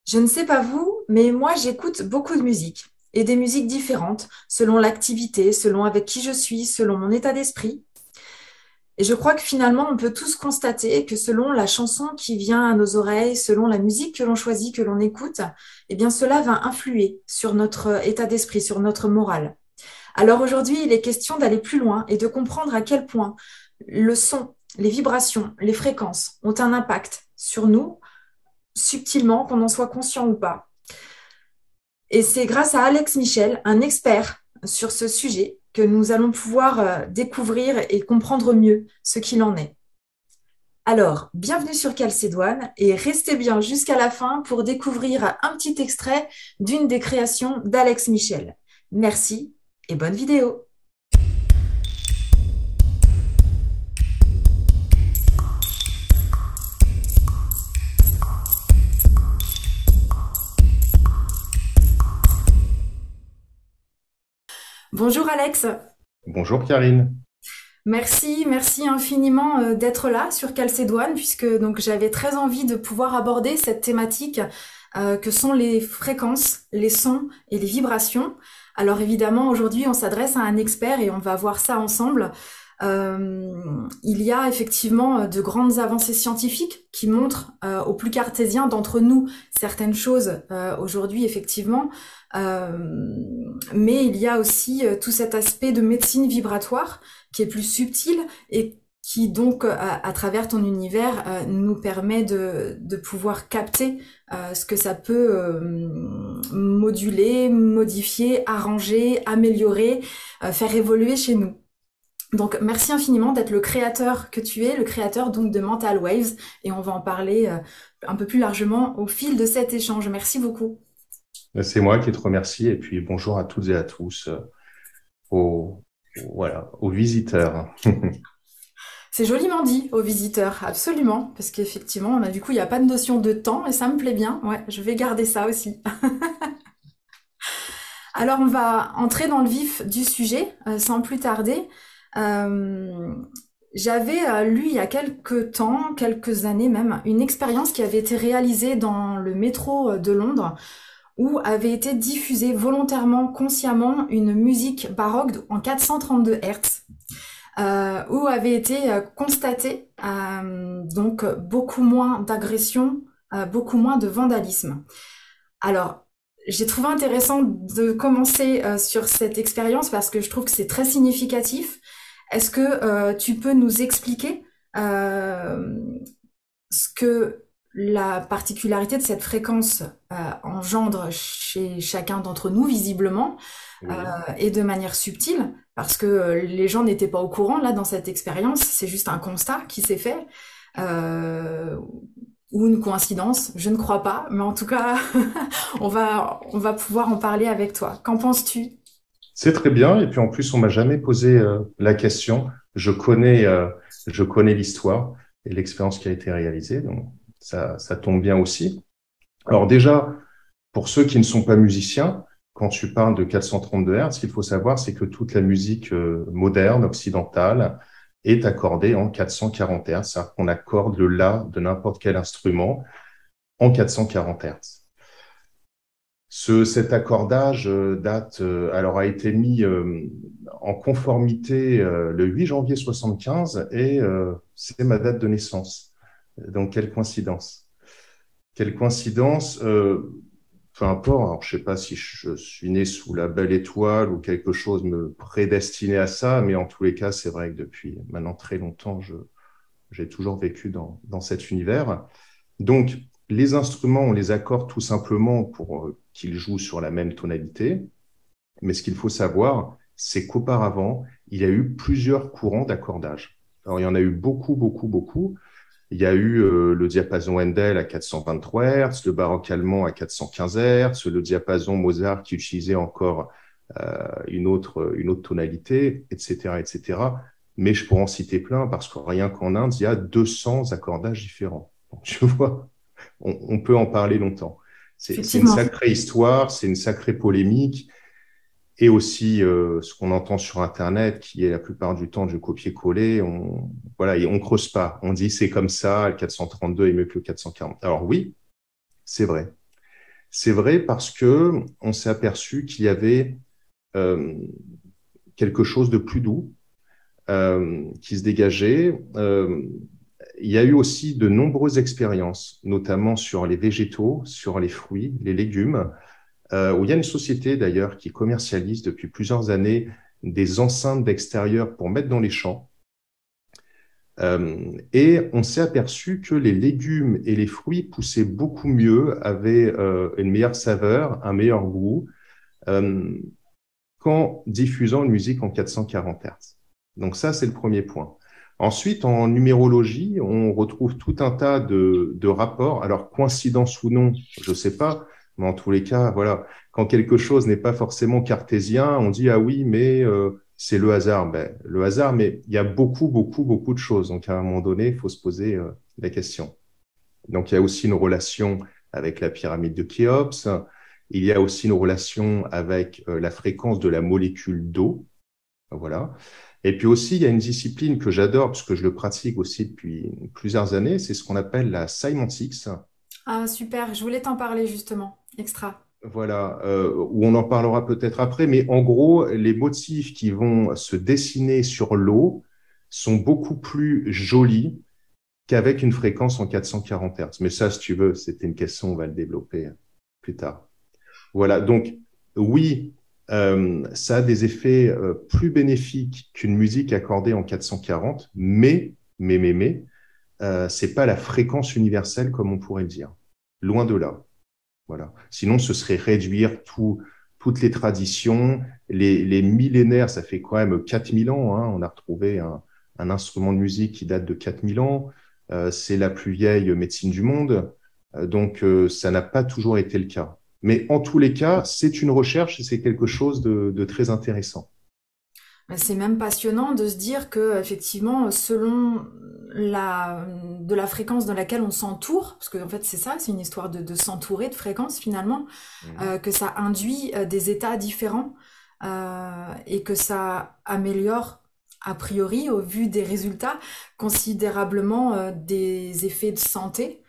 Je ne sais pas vous, mais moi j'écoute beaucoup de musique et des musiques différentes selon l'activité, selon avec qui je suis, selon mon état d'esprit. Et je crois que finalement on peut tous constater que selon la chanson qui vient à nos oreilles, selon la musique que l'on choisit, que l'on écoute, eh bien cela va influer sur notre état d'esprit, sur notre morale. Alors aujourd'hui, il est question d'aller plus loin et de comprendre à quel point le son, les vibrations, les fréquences ont un impact sur nous subtilement, qu'on en soit conscient ou pas. Et c'est grâce à Alex Michel, un expert sur ce sujet, que nous allons pouvoir découvrir et comprendre mieux ce qu'il en est. Alors, bienvenue sur Calcédoine et restez bien jusqu'à la fin pour découvrir un petit extrait d'une des créations d'Alex Michel. Merci et bonne vidéo. Bonjour Alex. Bonjour Karine. Merci infiniment d'être là sur Calcédoine, puisque donc j'avais très envie de pouvoir aborder cette thématique que sont les fréquences, les sons et les vibrations. Alors évidemment, aujourd'hui, on s'adresse à un expert et on va voir ça ensemble. Il y a effectivement de grandes avancées scientifiques qui montrent aux plus cartésiens d'entre nous certaines choses aujourd'hui, effectivement. Euh, mais il y a aussi tout cet aspect de médecine vibratoire qui est plus subtil et qui donc, à travers ton univers, nous permet de pouvoir capter ce que ça peut moduler, modifier, arranger, améliorer, faire évoluer chez nous. Donc, merci infiniment d'être le créateur que tu es, le créateur donc de Mental Waves, et on va en parler un peu plus largement au fil de cet échange. Merci beaucoup. C'est moi qui te remercie et puis bonjour à toutes et à tous, aux visiteurs. C'est joliment dit aux visiteurs, absolument, parce qu'effectivement, du coup, il n'y a pas de notion de temps et ça me plaît bien. Ouais, je vais garder ça aussi. Alors, on va entrer dans le vif du sujet sans plus tarder. Euh, J'avais lu il y a quelques temps, quelques années même, une expérience qui avait été réalisée dans le métro de Londres où avait été diffusée volontairement, consciemment, une musique baroque en 432 Hz, où avait été constaté donc beaucoup moins d'agression, beaucoup moins de vandalisme. Alors, j'ai trouvé intéressant de commencer sur cette expérience parce que je trouve que c'est très significatif. Est-ce que tu peux nous expliquer euh, ce que la particularité de cette fréquence engendre chez chacun d'entre nous, visiblement, Oui. et de manière subtile, parce que les gens n'étaient pas au courant, là, dans cette expérience, c'est juste un constat qui s'est fait, euh, ou une coïncidence, je ne crois pas, mais en tout cas, on va pouvoir en parler avec toi. Qu'en penses-tu? C'est très bien et puis en plus on m'a jamais posé la question. Je connais l'histoire et l'expérience qui a été réalisée, donc ça tombe bien aussi. Alors déjà, pour ceux qui ne sont pas musiciens, quand tu parles de 432 Hz, ce qu'il faut savoir, c'est que toute la musique moderne, occidentale, est accordée en 440 Hz, c'est-à-dire qu'on accorde le La de n'importe quel instrument en 440 Hz. Cet accordage alors a été mis en conformité le 8 janvier 75 et c'est ma date de naissance. Donc quelle coïncidence. Quelle coïncidence, peu importe, alors, je ne sais pas si je suis né sous la belle étoile ou quelque chose me prédestinait à ça, mais en tous les cas, c'est vrai que depuis maintenant très longtemps, j'ai toujours vécu dans cet univers. Donc, les instruments, on les accorde tout simplement pour qu'ils jouent sur la même tonalité. Mais ce qu'il faut savoir, c'est qu'auparavant, il y a eu plusieurs courants d'accordage. Alors, il y en a eu beaucoup, beaucoup, beaucoup. Il y a eu le diapason Handel à 423 Hz, le baroque allemand à 415 Hz, le diapason Mozart qui utilisait encore une autre tonalité, etc., etc. Mais je pourrais en citer plein parce que rien qu'en Inde, il y a 200 accordages différents. Donc, tu vois, on peut en parler longtemps. C'est une Effectivement. sacrée histoire, c'est une sacrée polémique, et aussi ce qu'on entend sur Internet, qui est la plupart du temps du copier-coller. Voilà, et on creuse pas. On dit c'est comme ça, le 432 est mieux que le 440. Alors oui, c'est vrai. C'est vrai parce que on s'est aperçu qu'il y avait euh, quelque chose de plus doux qui se dégageait. Il y a eu aussi de nombreuses expériences, notamment sur les végétaux, sur les fruits, les légumes, où il y a une société d'ailleurs qui commercialise depuis plusieurs années des enceintes d'extérieur pour mettre dans les champs. Et on s'est aperçu que les légumes et les fruits poussaient beaucoup mieux, avaient une meilleure saveur, un meilleur goût, euh, qu'en diffusant une musique en 440 Hz. Donc ça, c'est le premier point. Ensuite, en numérologie, on retrouve tout un tas de rapports. Alors, coïncidence ou non, je ne sais pas, mais en tous les cas, voilà, quand quelque chose n'est pas forcément cartésien, on dit, ah oui, mais c'est le hasard. Ben, le hasard, mais il y a beaucoup, beaucoup, beaucoup de choses. Donc, à un moment donné, il faut se poser la question. Donc, il y a aussi une relation avec la pyramide de Khéops. Il y a aussi une relation avec la fréquence de la molécule d'eau. Voilà. Et puis aussi, il y a une discipline que j'adore, parce que je le pratique aussi depuis plusieurs années, c'est ce qu'on appelle la sémantics. Ah, super, je voulais t'en parler justement. Extra. Voilà, où on en parlera peut-être après, mais en gros, les motifs qui vont se dessiner sur l'eau sont beaucoup plus jolis qu'avec une fréquence en 440 Hz. Mais ça, si tu veux, c'était une question, on va le développer plus tard. Voilà, donc oui, ça a des effets plus bénéfiques qu'une musique accordée en 440, mais, c'est pas la fréquence universelle comme on pourrait le dire. Loin de là. Voilà. Sinon, ce serait réduire toutes les traditions, les millénaires, ça fait quand même 4000 ans, hein. On a retrouvé un instrument de musique qui date de 4000 ans. C'est la plus vieille médecine du monde. Donc, ça n'a pas toujours été le cas. Mais en tous les cas, c'est une recherche et c'est quelque chose de très intéressant. C'est même passionnant de se dire que effectivement, selon de la fréquence dans laquelle on s'entoure, parce que en fait c'est ça, c'est une histoire de s'entourer de fréquences finalement, Mhm. que ça induit des états différents et que ça améliore a priori, au vu des résultats, considérablement des effets de santé.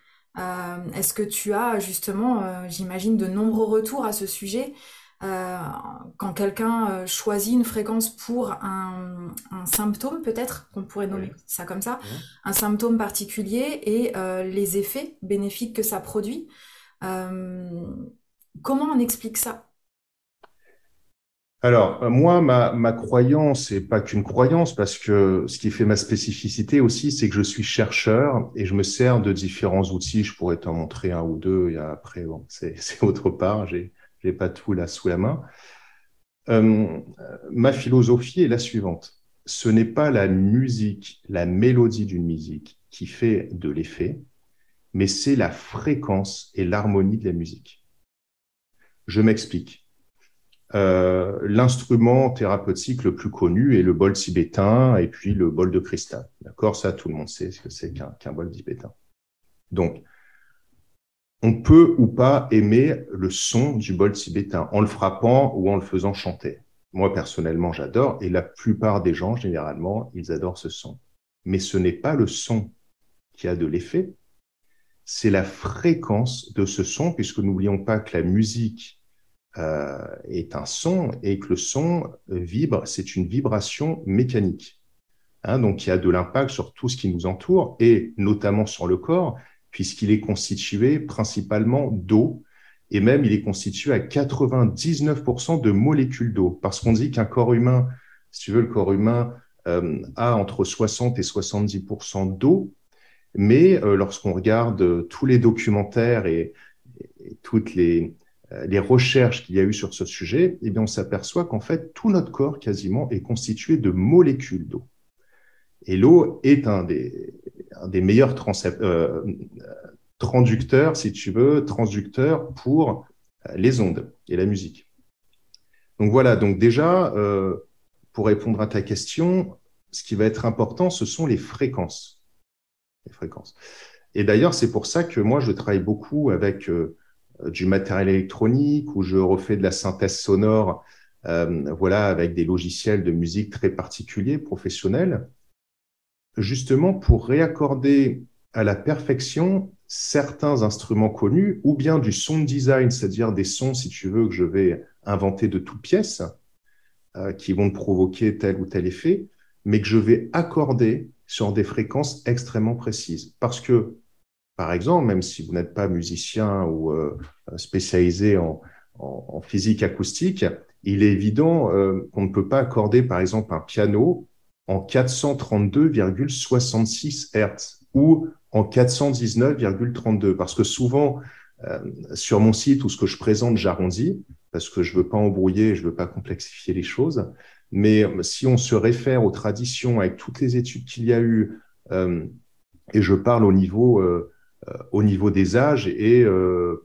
Est-ce que tu as justement, j'imagine, de nombreux retours à ce sujet euh, quand quelqu'un choisit une fréquence pour un symptôme, peut-être, qu'on pourrait nommer Oui. ça comme ça, Mhm. un symptôme particulier et les effets bénéfiques que ça produit. Euh, Comment on explique ça? Alors, moi, ma croyance, et pas qu'une croyance, parce que ce qui fait ma spécificité aussi, c'est que je suis chercheur et je me sers de différents outils. Je pourrais t'en montrer un ou deux, et après, bon, c'est autre part, j'ai pas tout là sous la main. Euh, Ma philosophie est la suivante. Ce n'est pas la musique, la mélodie d'une musique qui fait de l'effet, mais c'est la fréquence et l'harmonie de la musique. Je m'explique. L'instrument thérapeutique le plus connu est le bol tibétain et puis le bol de cristal. D'accord? Ça, tout le monde sait ce que c'est qu'un bol tibétain. Donc, on peut ou pas aimer le son du bol tibétain en le frappant ou en le faisant chanter. Moi, personnellement, j'adore et la plupart des gens, généralement, ils adorent ce son. Mais ce n'est pas le son qui a de l'effet, c'est la fréquence de ce son, puisque n'oublions pas que la musique est un son et que le son vibre, c'est une vibration mécanique. Hein, donc, il y a de l'impact sur tout ce qui nous entoure et notamment sur le corps, puisqu'il est constitué principalement d'eau et même il est constitué à 99% de molécules d'eau. Parce qu'on dit qu'un corps humain, si tu veux, le corps humain a entre 60 et 70% d'eau, mais lorsqu'on regarde tous les documentaires et toutes les recherches qu'il y a eu sur ce sujet, eh bien, on s'aperçoit qu'en fait, tout notre corps quasiment est constitué de molécules d'eau. Et l'eau est un des meilleurs transducteurs, si tu veux, transducteurs pour les ondes et la musique. Donc voilà, donc déjà, pour répondre à ta question, ce qui va être important, ce sont les fréquences. Les fréquences. Et d'ailleurs, c'est pour ça que moi, je travaille beaucoup avec du matériel électronique où je refais de la synthèse sonore, voilà, avec des logiciels de musique très particuliers, professionnels, justement pour réaccorder à la perfection certains instruments connus, ou bien du sound design, c'est-à-dire des sons, si tu veux, que je vais inventer de toutes pièces, qui vont provoquer tel ou tel effet, mais que je vais accorder sur des fréquences extrêmement précises. Parce que, par exemple, même si vous n'êtes pas musicien ou spécialisé en physique acoustique, il est évident qu'on ne peut pas accorder, par exemple, un piano en 432,66 Hertz ou en 419,32. Parce que souvent, sur mon site, ou ce que je présente, j'arrondis, parce que je ne veux pas embrouiller, je ne veux pas complexifier les choses. Mais si on se réfère aux traditions avec toutes les études qu'il y a eu, et je parle au niveau des âges et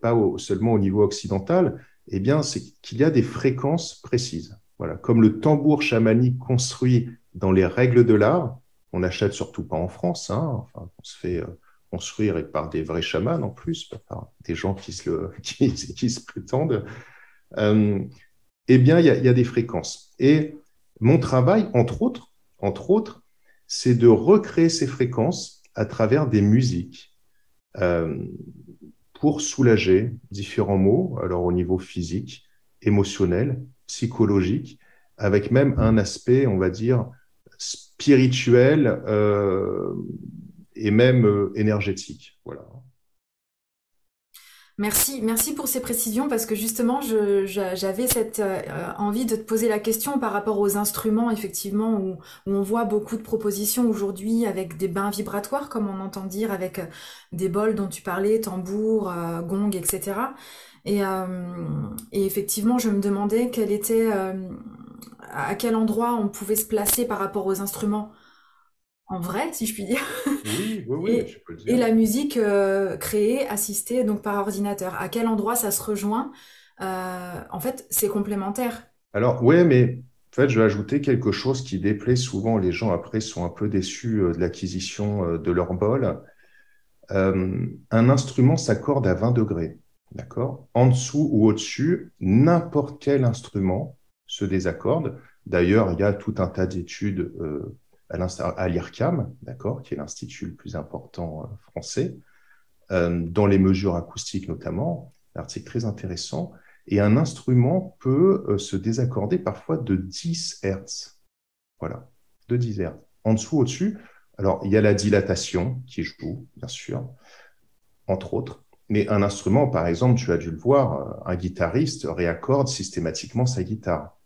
pas seulement au niveau occidental, eh bien, c'est qu'il y a des fréquences précises. Voilà. Comme le tambour chamanique construit dans les règles de l'art, on n'achète surtout pas en France, hein. Enfin, on se fait construire et par des vrais chamans en plus, pas par des gens qui se prétendent. Euh, eh bien, il y a des fréquences. Et mon travail, entre autres, c'est de recréer ces fréquences à travers des musiques euh, pour soulager différents maux, alors au niveau physique, émotionnel, psychologique, avec même un aspect, on va dire, spirituel et même énergétique. Voilà. Merci, merci pour ces précisions parce que justement, j'avais cette envie de te poser la question par rapport aux instruments, effectivement, où on voit beaucoup de propositions aujourd'hui avec des bains vibratoires, comme on entend dire, avec des bols dont tu parlais, tambour, gong, etc. Et, euh, et effectivement, je me demandais quel était, à quel endroit on pouvait se placer par rapport aux instruments en vrai, si je puis dire. Oui, oui, oui, Et, je peux le et dire. la musique créée, assistée donc par ordinateur. À quel endroit ça se rejoint? En fait, c'est complémentaire. Alors, ouais, mais en fait, je vais ajouter quelque chose qui déplaît souvent. Les gens, après, sont un peu déçus de l'acquisition de leur bol. Un instrument s'accorde à 20 degrés, d'accord? En dessous ou au-dessus, n'importe quel instrument se désaccorde. D'ailleurs, il y a tout un tas d'études à l'IRCAM, d'accord, qui est l'institut le plus important français, dans les mesures acoustiques notamment. L'article très intéressant. Et un instrument peut se désaccorder parfois de 10 Hertz. Voilà, de 10 Hertz. En dessous, au-dessus, alors il y a la dilatation qui joue, bien sûr, entre autres. Mais un instrument, par exemple, tu as dû le voir, un guitariste réaccorde systématiquement sa guitare.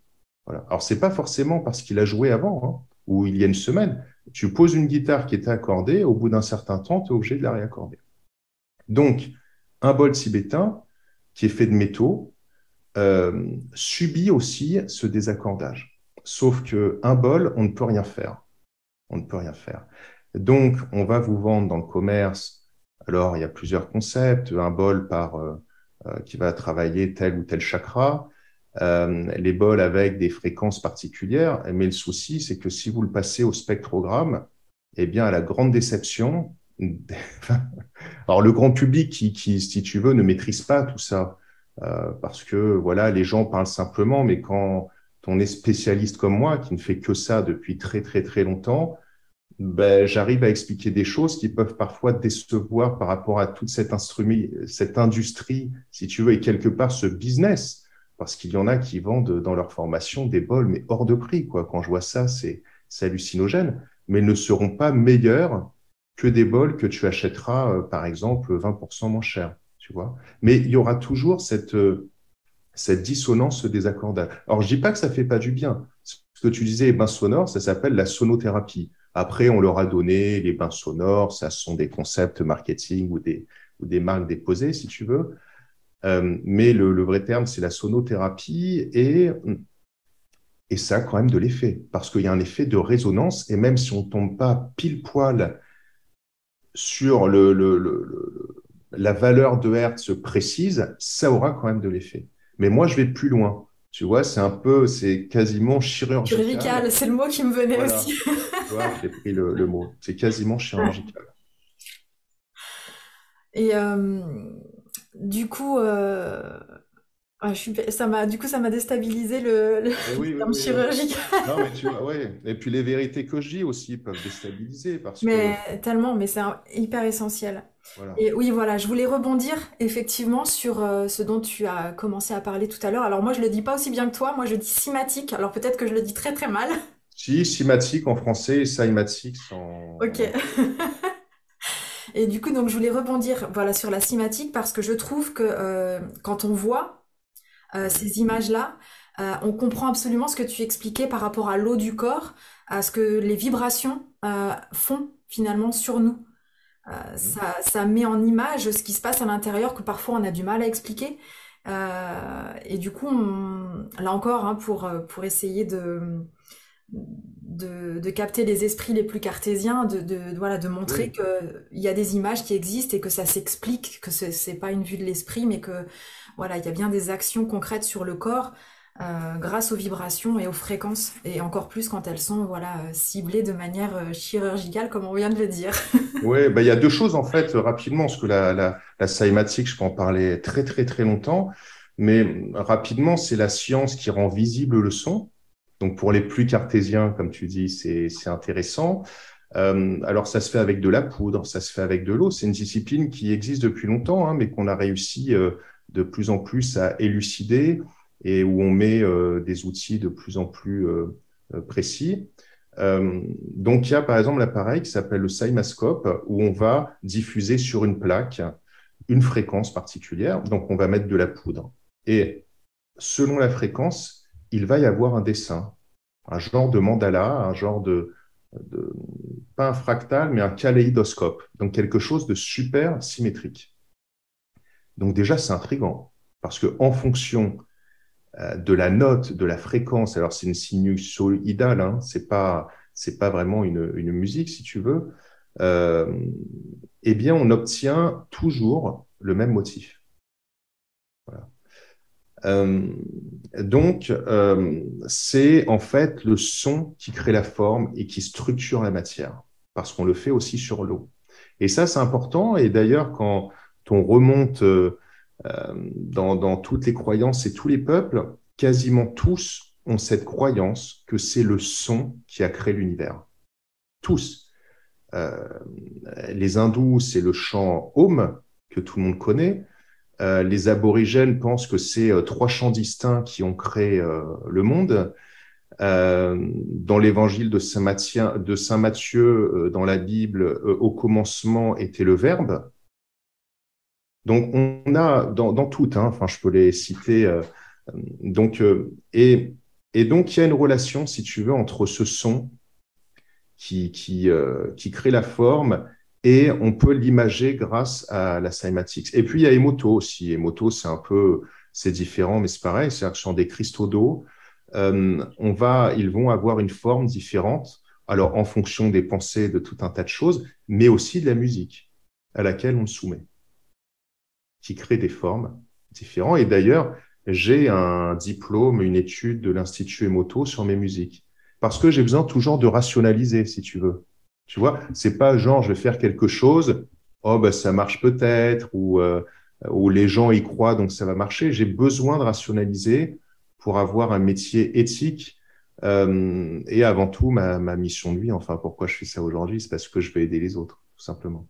Voilà. Alors, c'est pas forcément parce qu'il a joué avant, hein, ou il y a une semaine. Tu poses une guitare qui était accordée, au bout d'un certain temps, tu es obligé de la réaccorder. Donc, un bol tibétain qui est fait de métaux subit aussi ce désaccordage. Sauf qu'un bol, on ne peut rien faire. On ne peut rien faire. Donc, on va vous vendre dans le commerce. Alors, il y a plusieurs concepts. Un bol qui va travailler tel ou tel chakra. Les bols avec des fréquences particulières. Mais le souci, c'est que si vous le passez au spectrogramme, eh bien, à la grande déception, alors le grand public si tu veux, ne maîtrise pas tout ça. Parce que, voilà, les gens parlent simplement, mais quand on est spécialiste comme moi, qui ne fait que ça depuis très, très, très longtemps, ben, j'arrive à expliquer des choses qui peuvent parfois décevoir par rapport à toute cette industrie, si tu veux, et quelque part ce business. Parce qu'il y en a qui vendent dans leur formation des bols, mais hors de prix, quoi. Quand je vois ça, c'est hallucinogène. Mais ils ne seront pas meilleurs que des bols que tu achèteras, par exemple, 20% moins cher, tu vois. Mais il y aura toujours cette dissonance, ce désaccordage. Alors, je dis pas que ça fait pas du bien. Ce que tu disais, les bains sonores, ça s'appelle la sonothérapie. Après, on leur a donné les bains sonores, ça sont des concepts marketing ou des marques déposées, si tu veux. Mais le vrai terme, c'est la sonothérapie et ça a quand même de l'effet parce qu'il y a un effet de résonance et même si on ne tombe pas pile poil sur la valeur de Hertz précise, ça aura quand même de l'effet. Mais moi, je vais plus loin. Tu vois, c'est quasiment chirurgical. Chirurgical, c'est le mot qui me venait aussi. Voilà. Tu vois, j'ai pris le mot. C'est quasiment chirurgical. Et du coup, du coup, ça m'a déstabilisé Et le oui, oui, terme oui, oui. chirurgical. Non, mais tu vois, ouais. Et puis les vérités que je dis aussi peuvent déstabiliser parce que Mais tellement, mais c'est hyper essentiel. Voilà. Et oui, voilà, je voulais rebondir effectivement sur ce dont tu as commencé à parler tout à l'heure. Alors moi, je le dis pas aussi bien que toi. Moi, je dis cymatique. Alors peut-être que je le dis très très mal. Si, cymatique en français et cymatics Ok. en anglais. Et du coup, donc je voulais rebondir, voilà, sur la cinématique parce que je trouve que quand on voit Ouais. ces images-là, on comprend absolument ce que tu expliquais par rapport à l'eau du corps, à ce que les vibrations font finalement sur nous. Mhm. Ça met en image ce qui se passe à l'intérieur que parfois on a du mal à expliquer. Et du coup, là encore, hein, pour essayer de capter les esprits les plus cartésiens, voilà, de montrer Oui. qu'il y a des images qui existent et que ça s'explique, que c'est pas une vue de l'esprit, mais que voilà, il y a bien des actions concrètes sur le corps grâce aux vibrations et aux fréquences, et encore plus quand elles sont voilà, ciblées de manière chirurgicale, comme on vient de le dire. Ouais, bah, il y a deux choses en fait, rapidement, parce que la cymatique, je peux en parler très très très longtemps, mais rapidement, c'est la science qui rend visible le son. Donc pour les plus cartésiens, comme tu dis, c'est intéressant. Alors ça se fait avec de la poudre, ça se fait avec de l'eau. C'est une discipline qui existe depuis longtemps, hein, mais qu'on a réussi de plus en plus à élucider et où on met des outils de plus en plus précis. Donc, il y a par exemple l'appareil qui s'appelle le Cymascope, où on va diffuser sur une plaque une fréquence particulière. Donc, on va mettre de la poudre. Et selon la fréquence, il va y avoir un dessin, un genre de mandala, un genre de pas un fractal, mais un kaléidoscope. Donc, quelque chose de super symétrique. Donc, déjà, c'est intriguant, parce que en fonction de la note, de la fréquence. Alors, c'est une sinusoïdale, hein, c'est pas vraiment une musique, si tu veux. Euh, eh bien, on obtient toujours le même motif. Voilà. Euh, c'est en fait le son qui crée la forme et qui structure la matière, parce qu'on le fait aussi sur l'eau. Et ça, c'est important. Et d'ailleurs, quand on remonte dans toutes les croyances et tous les peuples, quasiment tous ont cette croyance que c'est le son qui a créé l'univers. Tous. Euh, les hindous, c'est le chant Om, que tout le monde connaît. Les aborigènes pensent que c'est trois chants distincts qui ont créé le monde. Dans l'évangile de Saint Matthieu, dans la Bible, au commencement était le Verbe. Donc, on a dans toutes, hein, enfin, je peux les citer. Donc, et donc, il y a une relation, si tu veux, entre ce son qui crée la forme et on peut l'imager grâce à la cymatics. Et puis, il y a Emoto aussi. Emoto, c'est différent, mais c'est pareil. C'est-à-dire que ce sont des cristaux d'eau. Ils vont avoir une forme différente, alors en fonction des pensées, de tout un tas de choses, mais aussi de la musique à laquelle on le soumet, qui crée des formes différentes. Et d'ailleurs, j'ai un diplôme, une étude de l'Institut Emoto sur mes musiques. Parce que j'ai besoin toujours de rationaliser, si tu veux. Tu vois, c'est pas genre, je vais faire quelque chose, oh, bah, ça marche peut-être, ou les gens y croient, donc ça va marcher. J'ai besoin de rationaliser pour avoir un métier éthique. Et avant tout, ma mission de vie, enfin, pourquoi je fais ça aujourd'hui, c'est parce que je veux aider les autres, tout simplement.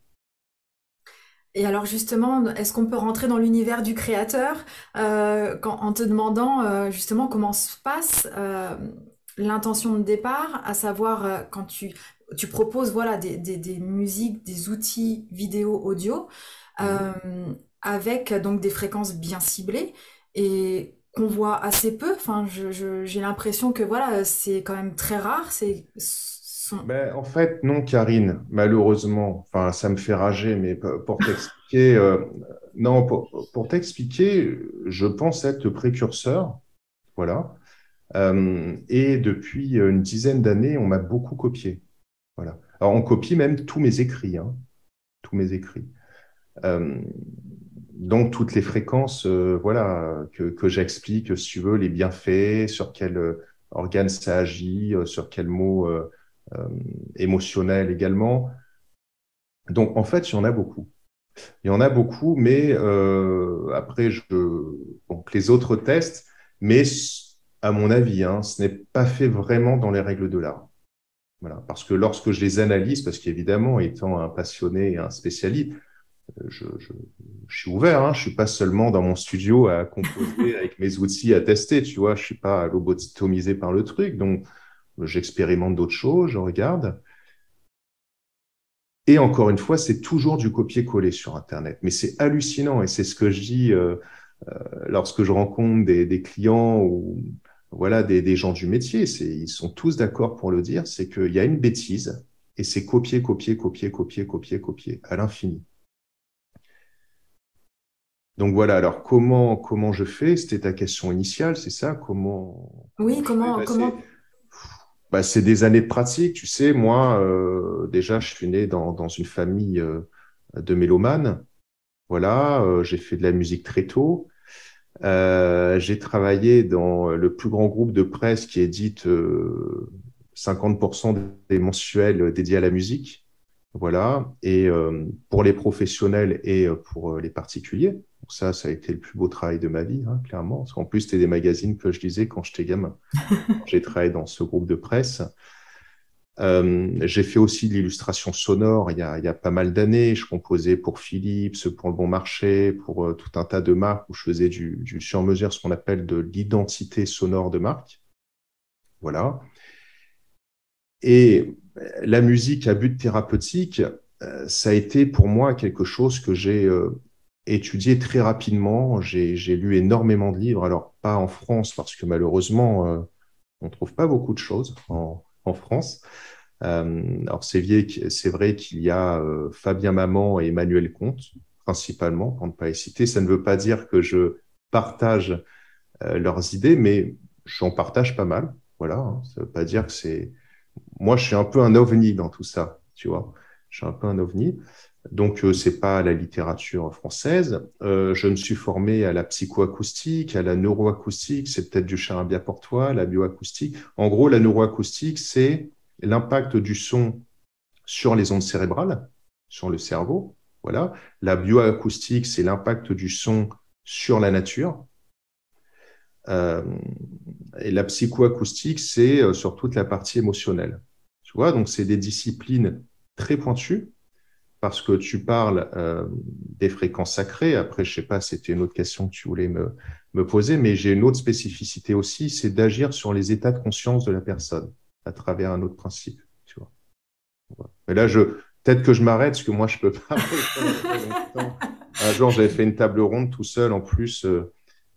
Et alors justement, est-ce qu'on peut rentrer dans l'univers du créateur en te demandant justement comment se passe l'intention de départ, à savoir quand tu proposes voilà, des musiques, des outils vidéo, audio, Mhm. euh, avec donc des fréquences bien ciblées et qu'on voit assez peu. Enfin, j'ai l'impression que voilà, c'est quand même très rare. Ben, en fait, non, Karine, malheureusement. Enfin, ça me fait rager, mais pour t'expliquer, non, pour t'expliquer, je pense être le précurseur, voilà. Et depuis une dizaine d'années, on m'a beaucoup copié, voilà. Alors, on copie même tous mes écrits, hein, tous mes écrits. Euh, donc, toutes les fréquences, voilà, que j'explique, si tu veux, les bienfaits, sur quel organe ça agit, sur quel mot euh, émotionnel également. Donc, en fait, il y en a beaucoup. Il y en a beaucoup, mais après, donc, les autres tests, mais à mon avis, hein, ce n'est pas fait vraiment dans les règles de l'art. Voilà. Parce que lorsque je les analyse, parce qu'évidemment, étant un passionné et un spécialiste, je suis ouvert, hein, je suis pas seulement dans mon studio à composer avec mes outils à tester, tu vois, je suis pas lobotomisé par le truc, donc j'expérimente d'autres choses, je regarde. Et encore une fois, c'est toujours du copier-coller sur Internet. Mais c'est hallucinant et c'est ce que je dis lorsque je rencontre des clients ou voilà, des gens du métier. Ils sont tous d'accord pour le dire, c'est qu'il y a une bêtise et c'est copier, copier, copier, copier, copier, copier à l'infini. Donc voilà, alors comment je fais? C'était ta question initiale, c'est ça? Comment Oui, je fais? C'est des années de pratique, tu sais. Moi, déjà, je suis né dans une famille de mélomanes. Voilà, j'ai fait de la musique très tôt. J'ai travaillé dans le plus grand groupe de presse qui édite 50% des mensuels dédiés à la musique. Voilà, et pour les professionnels et pour les particuliers. Donc ça a été le plus beau travail de ma vie, hein, clairement. Parce qu'en plus, c'était des magazines que je lisais quand j'étais gamin. J'ai travaillé dans ce groupe de presse. J'ai fait aussi de l'illustration sonore il y a pas mal d'années. Je composais pour Philips, pour Le Bon Marché, pour tout un tas de marques où je faisais du sur-mesure, ce qu'on appelle de l'identité sonore de marque. Voilà. Et la musique à but thérapeutique, ça a été pour moi quelque chose que j'ai étudié très rapidement. J'ai lu énormément de livres. Alors, pas en France, parce que malheureusement, on ne trouve pas beaucoup de choses en France. Alors, c'est vrai qu'il y a Fabien Maman et Emmanuel Comte, principalement, pour ne pas les citer. Ça ne veut pas dire que je partage leurs idées, mais j'en partage pas mal. Voilà, hein. Ça ne veut pas dire que c'est... Moi, je suis un peu un ovni dans tout ça, tu vois. Je suis un peu un ovni. Donc, c'est pas la littérature française. Je me suis formé à la psychoacoustique, à la neuroacoustique. C'est peut-être du charabia pour toi, la bioacoustique. En gros, la neuroacoustique, c'est l'impact du son sur les ondes cérébrales, sur le cerveau. Voilà. La bioacoustique, c'est l'impact du son sur la nature. Euh, et la psychoacoustique, c'est sur toute la partie émotionnelle. Tu vois, donc c'est des disciplines très pointues parce que tu parles des fréquences sacrées. Après, je sais pas, c'était une autre question que tu voulais me poser, mais j'ai une autre spécificité aussi, c'est d'agir sur les états de conscience de la personne à travers un autre principe. Tu vois. Voilà. Mais là, peut-être que je m'arrête parce que moi, je peux pas répondre très longtemps. Un jour, j'avais fait une table ronde tout seul en plus,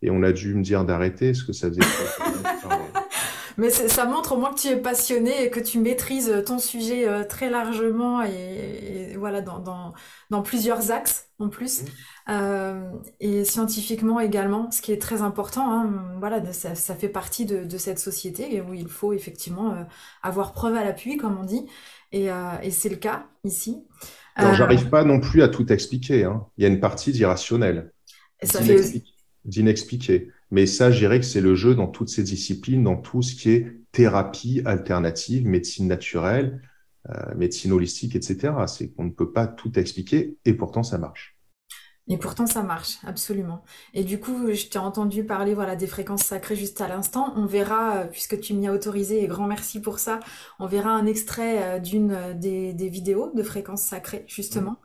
et on a dû me dire d'arrêter parce que ça faisait trop longtemps que je parlais. Mais ça montre au moins que tu es passionné et que tu maîtrises ton sujet très largement et voilà, dans plusieurs axes en plus. Mhm. Et scientifiquement également, ce qui est très important, hein, voilà, ça fait partie de cette société et où il faut effectivement avoir preuve à l'appui, comme on dit. Et c'est le cas ici. Alors, Euh, j'arrive pas non plus à tout expliquer, hein. Il y a une partie d'irrationnel, et ça fait aussi. d'inexpliqué. Mais ça, je dirais que c'est le jeu dans toutes ces disciplines, dans tout ce qui est thérapie alternative, médecine naturelle, médecine holistique, etc. C'est qu'on ne peut pas tout expliquer et pourtant ça marche. Et pourtant, ça marche, absolument. Et du coup, je t'ai entendu parler, voilà, des fréquences sacrées juste à l'instant. On verra, puisque tu m'y as autorisé, et grand merci pour ça, on verra un extrait d'une des vidéos de fréquences sacrées, Mhm. justement.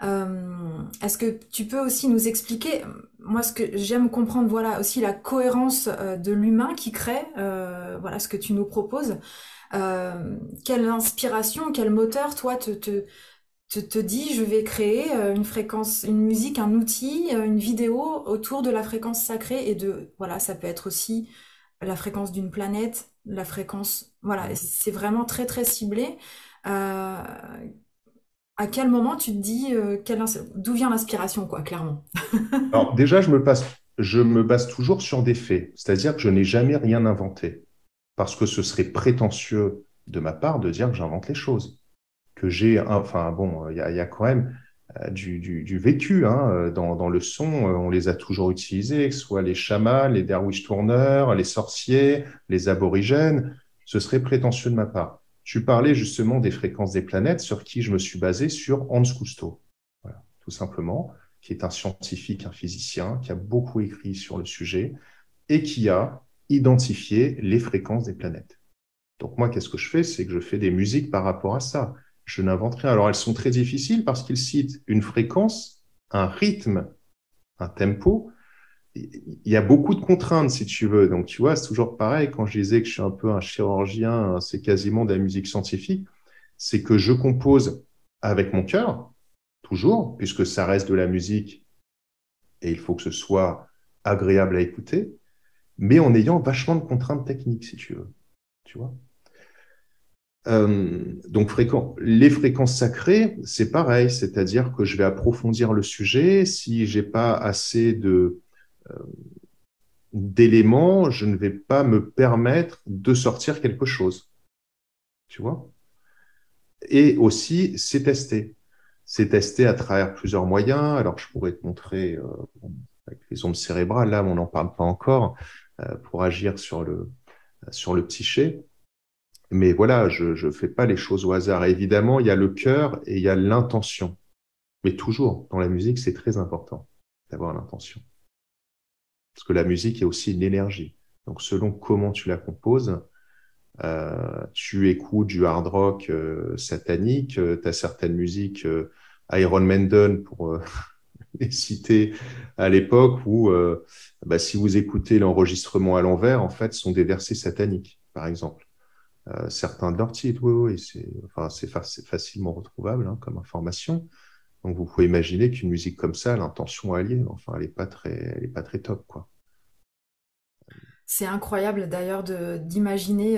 Est-ce que tu peux aussi nous expliquer, moi, ce que j'aime comprendre, voilà, aussi la cohérence de l'humain qui crée, voilà, ce que tu nous proposes. Quelle inspiration, quel moteur, toi, te dis, je vais créer une fréquence, une musique, un outil, une vidéo autour de la fréquence sacrée et voilà, ça peut être aussi la fréquence d'une planète, la fréquence, voilà, Mhm. c'est vraiment très très ciblé. Euh, à quel moment tu te dis, d'où vient l'inspiration, quoi, clairement? Alors déjà, je me base toujours sur des faits, c'est-à-dire que je n'ai jamais rien inventé, parce que ce serait prétentieux de ma part de dire que j'invente les choses, enfin bon, il y a quand même du vécu hein, dans le son, on les a toujours utilisés, que ce soit les chamans, les derviches tourneurs, les sorciers, les aborigènes, ce serait prétentieux de ma part. Tu parlais justement des fréquences des planètes, sur qui je me suis basé sur Hans Cousteau, voilà, tout simplement, qui est un scientifique, un physicien, qui a beaucoup écrit sur le sujet et qui a identifié les fréquences des planètes. Donc moi, qu'est-ce que je fais? C'est que je fais des musiques par rapport à ça. Je n'invente rien. Alors elles sont très difficiles parce qu'ils citent une fréquence un rythme, un tempo, il y a beaucoup de contraintes, si tu veux. Donc, tu vois, c'est toujours pareil. Quand je disais que je suis un peu un chirurgien, c'est quasiment de la musique scientifique, c'est que je compose avec mon cœur, toujours, puisque ça reste de la musique et il faut que ce soit agréable à écouter, mais en ayant vachement de contraintes techniques, si tu veux. Tu vois. Donc, les fréquences sacrées, c'est pareil, c'est-à-dire que je vais approfondir le sujet. Si j'ai pas assez euh, d'éléments, je ne vais pas me permettre de sortir quelque chose. Tu vois? Et aussi, c'est testé. C'est testé à travers plusieurs moyens. Alors, je pourrais te montrer avec les ondes cérébrales, là, on n'en parle pas encore, pour agir sur le psyché. Mais voilà, je ne fais pas les choses au hasard. Et évidemment, il y a le cœur et il y a l'intention. Mais toujours, dans la musique, c'est très important d'avoir l'intention. Parce que la musique est aussi une énergie. Donc, selon comment tu la composes, tu écoutes du hard rock satanique, tu as certaines musiques, Iron Maiden, pour les citer à l'époque, où bah, si vous écoutez l'enregistrement à l'envers, en fait, ce sont des versets sataniques, par exemple. Certains de leurs titres, oui, c'est facilement retrouvable hein, comme information. Donc, vous pouvez imaginer qu'une musique comme ça, l'intention alliée, enfin, elle est pas très top, quoi. C'est incroyable d'ailleurs d'imaginer,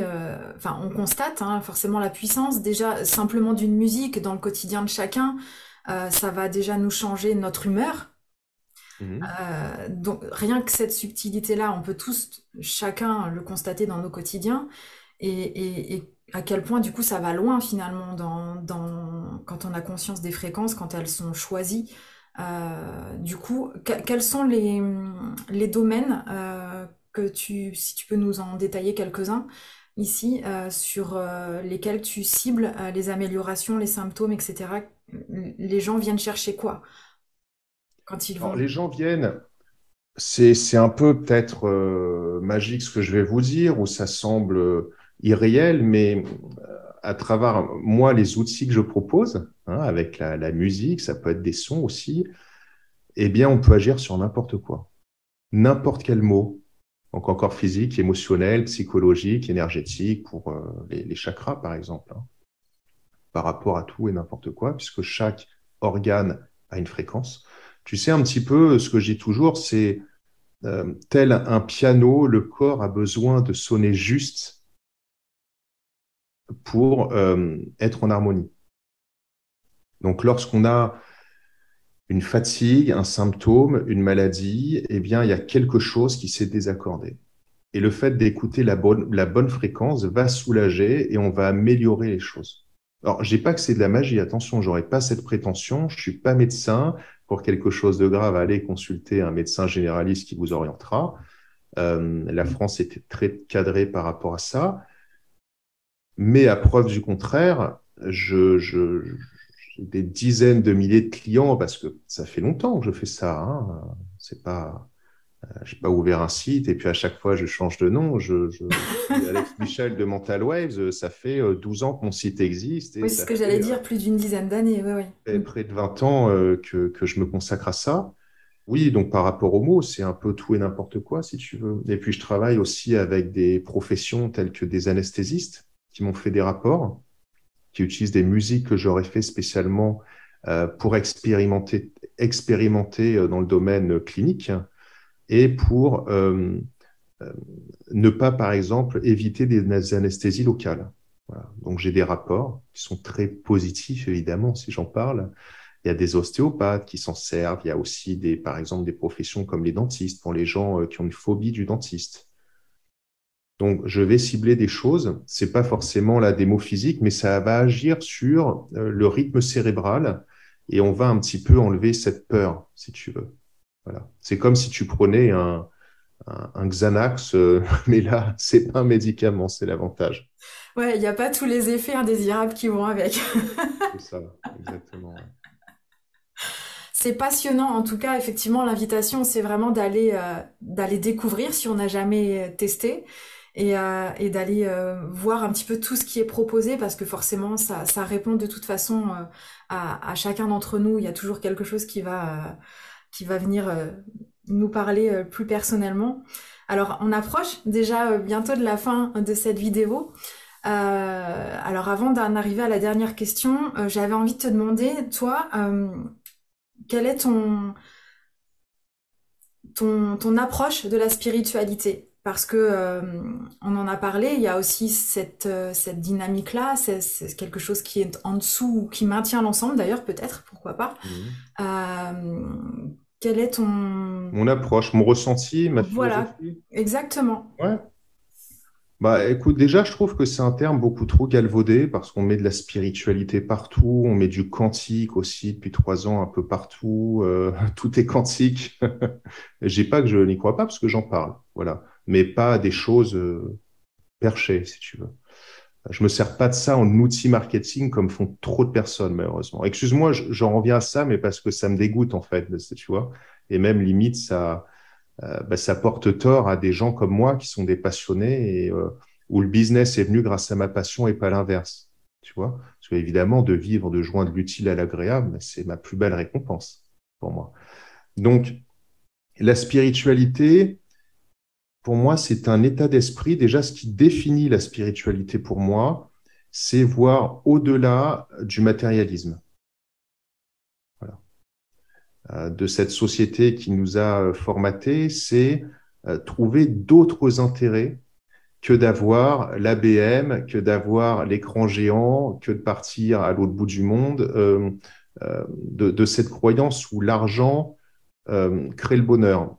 enfin on constate hein, forcément la puissance déjà simplement d'une musique dans le quotidien de chacun, ça va déjà nous changer notre humeur. Mhm. Donc rien que cette subtilité-là, on peut tous, chacun le constater dans nos quotidiens et à quel point du coup ça va loin finalement quand on a conscience des fréquences, quand elles sont choisies. Du coup, quels sont les domaines si tu peux nous en détailler quelques-uns ici, sur lesquels tu cibles les améliorations, les symptômes, etc. Les gens viennent chercher quoi quand ils Alors, vont? les gens viennent, c'est un peu peut-être magique ce que je vais vous dire, ou ça semble irréel, mais à travers moi, les outils que je propose, hein, avec la musique, ça peut être des sons aussi, eh bien, on peut agir sur n'importe quoi. N'importe quel mot, donc encore physique, émotionnel, psychologique, énergétique, pour les chakras, par exemple, hein, par rapport à tout et n'importe quoi, puisque chaque organe a une fréquence. Tu sais, un petit peu, ce que je dis toujours, c'est tel un piano, le corps a besoin de sonner juste pour être en harmonie. Donc, lorsqu'on a une fatigue, un symptôme, une maladie, eh bien, il y a quelque chose qui s'est désaccordé. Et le fait d'écouter la bonne fréquence va soulager et on va améliorer les choses. Alors, je dis pas que c'est de la magie, attention, j'aurais pas cette prétention, je suis pas médecin. Pour quelque chose de grave, allez consulter un médecin généraliste qui vous orientera. La France était très cadrée par rapport à ça. Mais à preuve du contraire, j'ai des dizaines de milliers de clients parce que ça fait longtemps que je fais ça. Hein. C'est pas, j'ai pas ouvert un site et puis à chaque fois je change de nom. Je suis Alex Michel de Mental Waves. Ça fait 12 ans que mon site existe et Oui, c'est ce ça que j'allais fait dire, plus d'une dizaine d'années, oui, oui. près de 20 ans que je me consacre à ça. Oui, donc par rapport aux mots, c'est un peu tout et n'importe quoi, si tu veux. Et puis je travaille aussi avec des professions telles que des anesthésistes qui m'ont fait des rapports, qui utilisent des musiques que j'aurais fait spécialement pour expérimenter dans le domaine clinique et pour ne pas, par exemple, éviter des anesthésies locales. Voilà. Donc j'ai des rapports qui sont très positifs, évidemment, si j'en parle. Il y a des ostéopathes qui s'en servent. Il y a aussi par exemple, des professions comme les dentistes pour les gens qui ont une phobie du dentiste. Donc, je vais cibler des choses. C'est pas forcément là des mots physiques, mais ça va agir sur le rythme cérébral et on va un petit peu enlever cette peur, si tu veux. Voilà. C'est comme si tu prenais un Xanax, mais là, c'est pas un médicament, c'est l'avantage. Ouais, il n'y a pas tous les effets indésirables qui vont avec. C'est ça, exactement. Ouais. C'est passionnant, en tout cas, effectivement, l'invitation, c'est vraiment d'aller découvrir si on n'a jamais testé. et d'aller voir un petit peu tout ce qui est proposé parce que forcément ça répond de toute façon à chacun d'entre nous. Il y a toujours quelque chose qui va venir nous parler plus personnellement. Alors on approche déjà bientôt de la fin de cette vidéo. Alors avant d'en arriver à la dernière question, j'avais envie de te demander, toi, quelle est ton approche de la spiritualité? Parce que on en a parlé, il y a aussi cette dynamique-là, c'est quelque chose qui est en dessous, qui maintient l'ensemble d'ailleurs, peut-être, pourquoi pas. Mhm. Euh, quel est ton... Mon approche, mon ressenti, ma Voilà, philosophie. exactement. Ouais. Bah, écoute, déjà, je trouve que c'est un terme beaucoup trop galvaudé parce qu'on met de la spiritualité partout, on met du quantique aussi depuis 3 ans un peu partout, tout est quantique. Je dis pas que je n'y crois pas parce que j'en parle, voilà, mais pas des choses perchées, si tu veux. Je me sers pas de ça en outil marketing comme font trop de personnes, malheureusement. Excuse-moi, j'en reviens à ça, mais parce que ça me dégoûte en fait, tu vois. Et même limite, ça porte tort à des gens comme moi qui sont des passionnés et où le business est venu grâce à ma passion et pas l'inverse. Tu vois? Parce qu'évidemment, de vivre, de joindre l'utile à l'agréable, c'est ma plus belle récompense pour moi. Donc, la spiritualité, pour moi, c'est un état d'esprit. Déjà, ce qui définit la spiritualité pour moi, c'est voir au-delà du matérialisme. Voilà. De cette société qui nous a formatés, c'est trouver d'autres intérêts que d'avoir l'ABM, que d'avoir l'écran géant, que de partir à l'autre bout du monde, de cette croyance où l'argent crée le bonheur.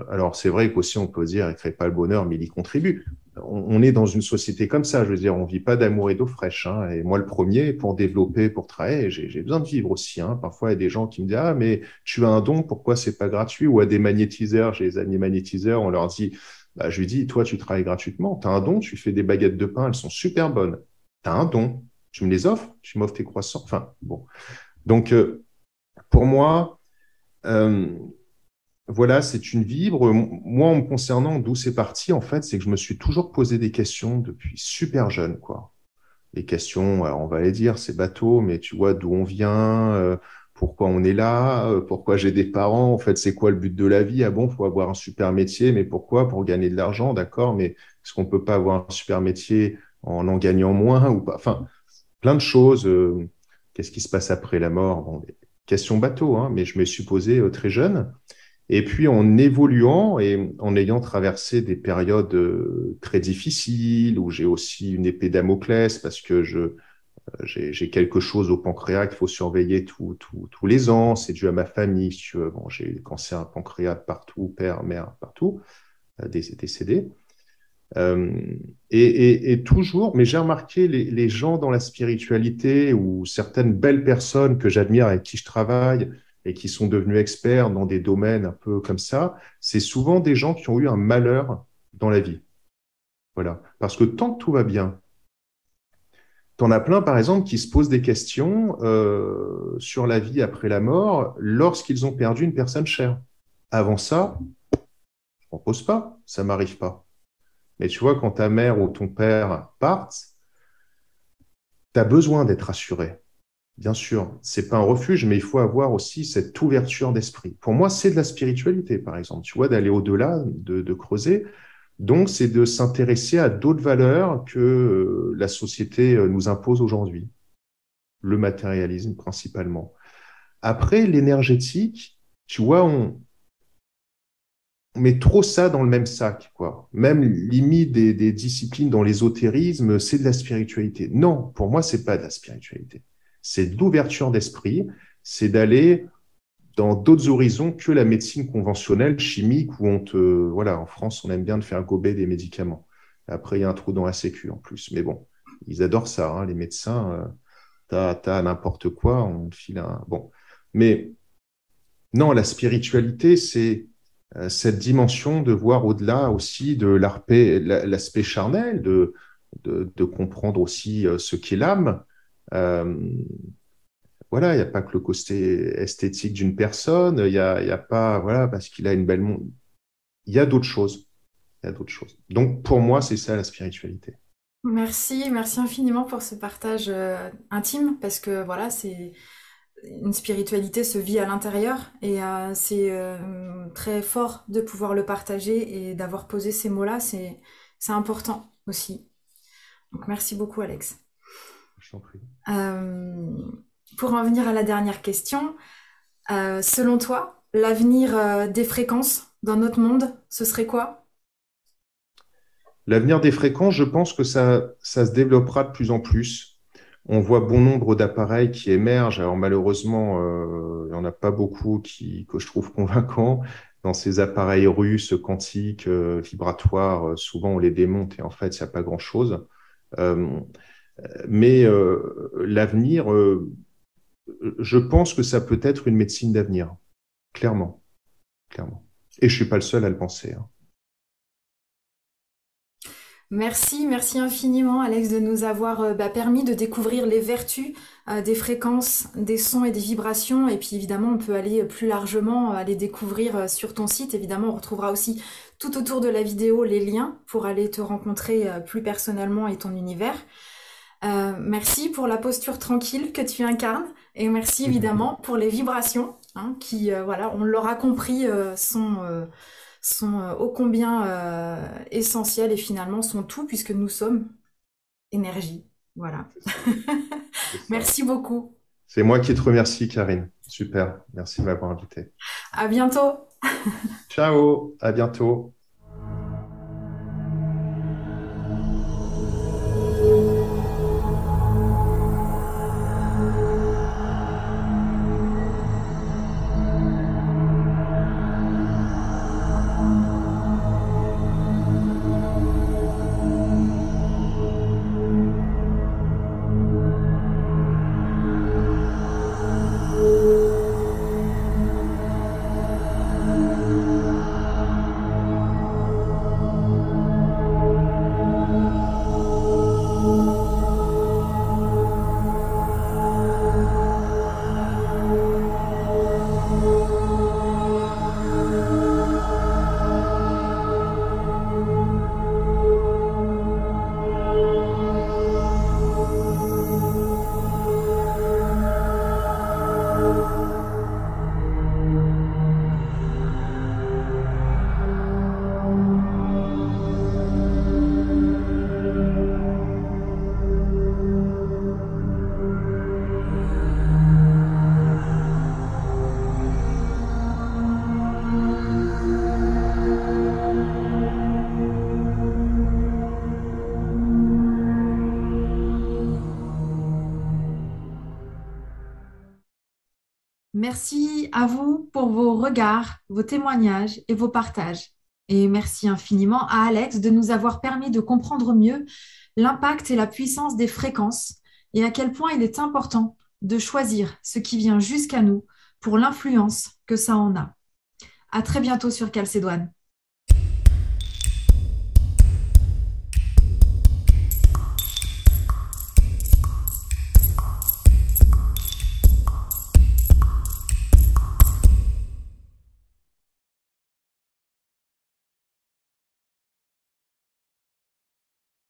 Alors c'est vrai qu'aussi on peut dire qu'il ne crée pas le bonheur, mais il y contribue. On est dans une société comme ça, je veux dire, on ne vit pas d'amour et d'eau fraîche. Hein. Et moi, le premier, pour développer, pour travailler, j'ai besoin de vivre aussi. Hein. Parfois, il y a des gens qui me disent, ah, mais tu as un don, pourquoi c'est pas gratuit? Ou à des magnétiseurs, j'ai des amis magnétiseurs, on leur dit, bah, je lui dis, toi, tu travailles gratuitement, tu as un don, tu fais des baguettes de pain, elles sont super bonnes. Tu as un don, tu me les offres, tu m'offres tes croissants. Enfin, bon. Donc, pour moi, euh, voilà, c'est une vibre. Moi, en me concernant, d'où c'est parti, en fait, c'est que je me suis toujours posé des questions depuis super jeune, quoi. Des questions, alors on va les dire, c'est bateau, mais tu vois d'où on vient, pourquoi on est là, pourquoi j'ai des parents, en fait, c'est quoi le but de la vie? Ah bon, faut avoir un super métier, mais pourquoi? Pour gagner de l'argent, d'accord, mais est-ce qu'on peut pas avoir un super métier en gagnant moins ou pas? Enfin, plein de choses. Qu'est-ce qui se passe après la mort? Bon, des questions bateau, hein, mais je me suis posé très jeune. Et puis en évoluant et en ayant traversé des périodes très difficiles, où j'ai aussi une épée Damoclès parce que j'ai quelque chose au pancréas qu'il faut surveiller tous les ans, c'est dû à ma famille, si tu veux. Bon, j'ai eu le cancer à pancréas partout, père, mère, partout, décédé. Euh, et toujours, mais j'ai remarqué les gens dans la spiritualité ou certaines belles personnes que j'admire avec qui je travaille et qui sont devenus experts dans des domaines un peu comme ça, c'est souvent des gens qui ont eu un malheur dans la vie. Voilà. Parce que tant que tout va bien, t'en as plein, par exemple, qui se posent des questions sur la vie après la mort lorsqu'ils ont perdu une personne chère. Avant ça, je m'en pose pas, ça m'arrive pas. Mais tu vois, quand ta mère ou ton père partent, tu as besoin d'être assuré. Bien sûr, c'est pas un refuge, mais il faut avoir aussi cette ouverture d'esprit. Pour moi, c'est de la spiritualité, par exemple, tu vois, d'aller au-delà, de creuser. Donc, c'est de s'intéresser à d'autres valeurs que la société nous impose aujourd'hui, le matérialisme principalement. Après, l'énergétique, tu vois, on met trop ça dans le même sac, quoi. Même limite des disciplines dans l'ésotérisme, c'est de la spiritualité. Non, pour moi, c'est pas de la spiritualité. C'est de l'ouverture d'esprit, c'est d'aller dans d'autres horizons que la médecine conventionnelle, chimique, où voilà, en France, on aime bien de faire gober des médicaments. Après, il y a un trou dans la sécu en plus. Mais bon, ils adorent ça, hein, les médecins. T'as n'importe quoi, on te file un. Bon. Mais non, la spiritualité, c'est cette dimension de voir au-delà aussi de l'aspect charnel, de comprendre aussi ce qu'est l'âme. Euh, voilà, il n'y a pas que le côté esthétique d'une personne, il y a pas, voilà, parce qu'il a une belle... Il y a d'autres choses. Il y a d'autres choses. Donc, pour moi, c'est ça la spiritualité. Merci, merci infiniment pour ce partage intime parce que voilà, c'est une spiritualité se vit à l'intérieur et c'est très fort de pouvoir le partager et d'avoir posé ces mots-là, c'est important aussi. Donc merci beaucoup Alex. Je t'en prie. Euh, pour en venir à la dernière question, selon toi, l'avenir des fréquences dans notre monde, ce serait quoi? L'avenir des fréquences, je pense que ça se développera de plus en plus. On voit bon nombre d'appareils qui émergent. Alors malheureusement, il n'y en a pas beaucoup que je trouve convaincants. Dans ces appareils russes, quantiques, vibratoires, souvent on les démonte et en fait, il n'y a pas grand-chose. Euh, mais l'avenir, je pense que ça peut être une médecine d'avenir, clairement, clairement. Et je suis pas le seul à le penser, hein. Merci, merci infiniment Alex de nous avoir permis de découvrir les vertus des fréquences, des sons et des vibrations. Et puis évidemment, on peut aller plus largement aller découvrir sur ton site. Évidemment, on retrouvera aussi tout autour de la vidéo les liens pour aller te rencontrer plus personnellement et ton univers. Merci pour la posture tranquille que tu incarnes et merci évidemment pour les vibrations hein, qui, voilà, on l'aura compris, sont ô combien essentielles et finalement sont tout puisque nous sommes énergie. Voilà. C'est ça, c'est ça. Merci beaucoup. C'est moi qui te remercie, Karine. Super. Merci de m'avoir invité. À bientôt. Ciao, à bientôt. Merci à vous pour vos regards, vos témoignages et vos partages. Et merci infiniment à Alex de nous avoir permis de comprendre mieux l'impact et la puissance des fréquences et à quel point il est important de choisir ce qui vient jusqu'à nous pour l'influence que ça en a. À très bientôt sur Calcédoine.